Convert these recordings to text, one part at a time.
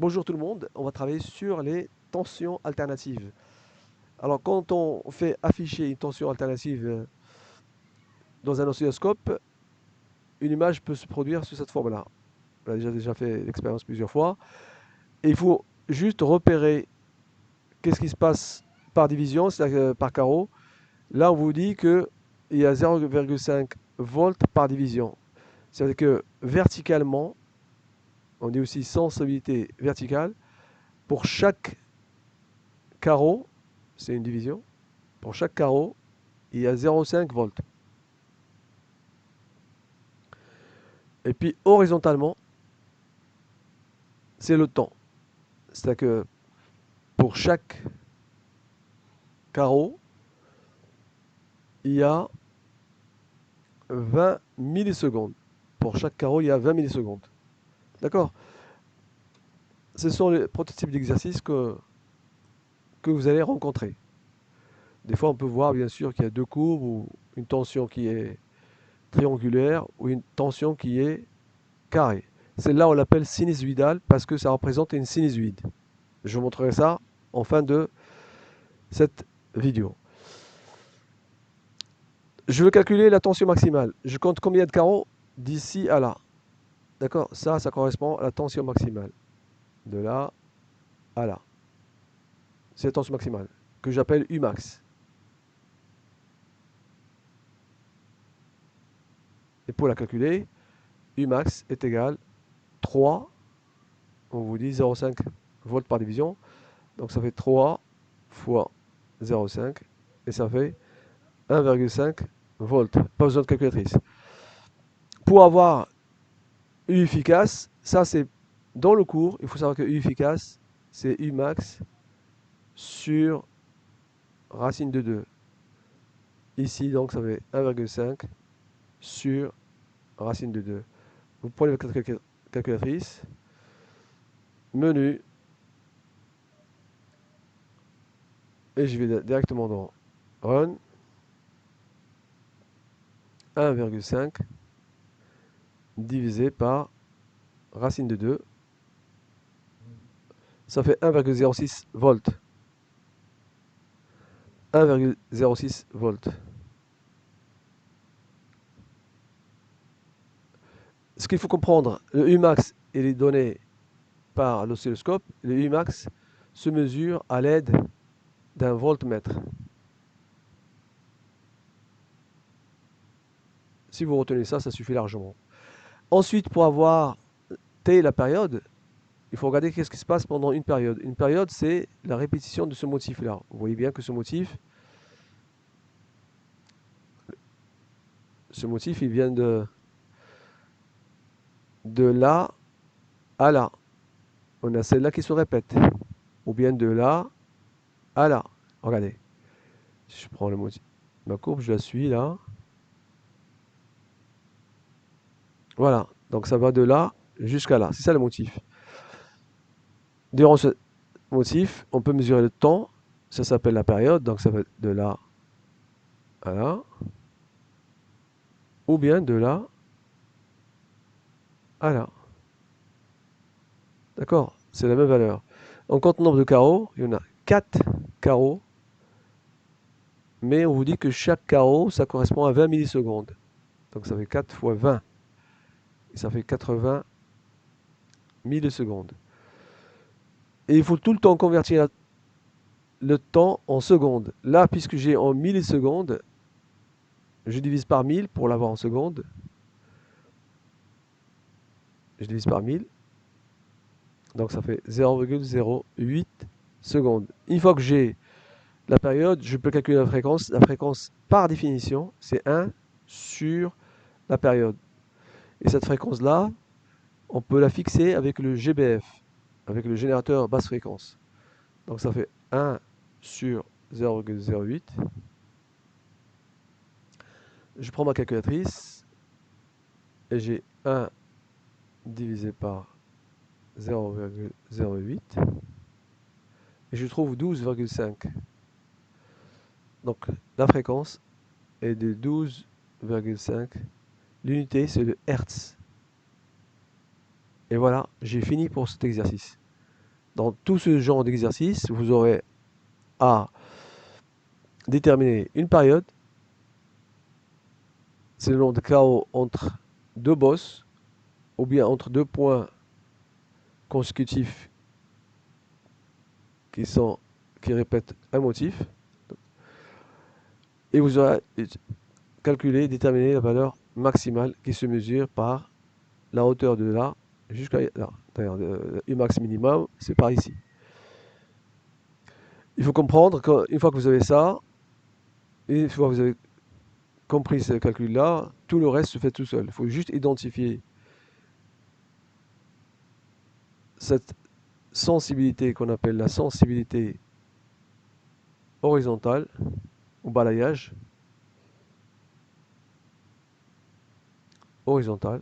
Bonjour tout le monde, on va travailler sur les tensions alternatives. Alors quand on fait afficher une tension alternative dans un oscilloscope, une image peut se produire sous cette forme-là. On a déjà fait l'expérience plusieurs fois. Et il faut juste repérer qu'est-ce qui se passe par division, c'est-à-dire par carreau. Là, on vous dit qu'il y a 0,5 volts par division. C'est-à-dire que verticalement, on dit aussi sensibilité verticale, pour chaque carreau, c'est une division, pour chaque carreau, il y a 0,5 volts. Et puis horizontalement, c'est le temps. C'est-à-dire que pour chaque carreau, il y a 20 millisecondes. Pour chaque carreau, il y a 20 millisecondes. D'accord? Ce sont les prototypes d'exercices que vous allez rencontrer. Des fois, on peut voir bien sûr qu'il y a deux courbes ou une tension qui est triangulaire ou une tension qui est carrée. Celle-là, on l'appelle sinusoïdale parce que ça représente une sinusoïde. Je vous montrerai ça en fin de cette vidéo. Je veux calculer la tension maximale. Je compte combien de carreaux d'ici à là. D'accord? Ça correspond à la tension maximale. De là à là. C'est la tension maximale que j'appelle Umax. Et pour la calculer, Umax est égal 3, on vous dit 0,5 volts par division. Donc ça fait 3 fois 0,5 et ça fait 1,5 volts. Pas besoin de calculatrice. Pour avoir U efficace, ça c'est dans le cours, il faut savoir que U efficace, c'est Umax sur racine de 2. Ici, donc, ça fait 1,5 sur racine de 2. Vous prenez votre calculatrice, menu, et je vais directement dans Run. 1,5 divisé par racine de 2. Ça fait 1,06 volts. 1,06 volts. Ce qu'il faut comprendre, le Umax, il est donné par l'oscilloscope. Le Umax se mesure à l'aide d'un voltmètre. Si vous retenez ça, ça suffit largement. Ensuite, pour avoir T, la période, il faut regarder qu'est-ce qui se passe pendant une période. Une période, c'est la répétition de ce motif-là. Vous voyez bien que ce motif, il vient de là à là. On a celle-là qui se répète. Ou bien de là à là. Regardez. Si je prends le motif, ma courbe, je la suis là. Voilà. Donc ça va de là jusqu'à là. C'est ça le motif. Durant ce motif, on peut mesurer le temps. Ça s'appelle la période. Donc ça va de là à là. Ou bien de là à là. D'accord? C'est la même valeur. On compte le nombre de carreaux. Il y en a 4 carreaux. Mais on vous dit que chaque carreau, ça correspond à 20 millisecondes. Donc ça fait 4 fois 20. Et ça fait 80 millisecondes. Et il faut tout le temps convertir le temps en secondes. Là, puisque j'ai en millisecondes, je divise par 1000 pour l'avoir en secondes. Je divise par 1000. Donc ça fait 0,08 secondes. Une fois que j'ai la période, je peux calculer la fréquence. La fréquence, par définition, c'est 1 sur la période. Et cette fréquence-là, on peut la fixer avec le GBF, avec le générateur basse fréquence. Donc ça fait 1 sur 0,08. Je prends ma calculatrice et j'ai 1 divisé par 0,08 et je trouve 12,5. Donc la fréquence est de 12,5. L'unité, c'est le Hertz. Et voilà, j'ai fini pour cet exercice. Dans tout ce genre d'exercice, vous aurez à déterminer une période, c'est le nom de chaos entre deux bosses, ou bien entre deux points consécutifs qui répètent un motif, et vous aurez calculé, déterminé la valeur maximale qui se mesure par la hauteur de là jusqu'à là. D'ailleurs, le Umax minimum, c'est par ici. Il faut comprendre qu'une fois que vous avez ça, et une fois que vous avez compris ce calcul-là, tout le reste se fait tout seul. Il faut juste identifier cette sensibilité qu'on appelle la sensibilité horizontale ou balayage horizontal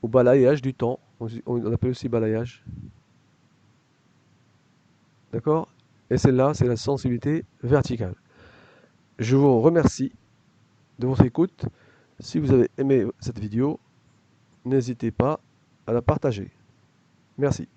ou balayage du temps. On appelle aussi balayage. D'accord? Et celle-là, c'est la sensibilité verticale. Je vous remercie de votre écoute. Si vous avez aimé cette vidéo, n'hésitez pas à la partager. Merci.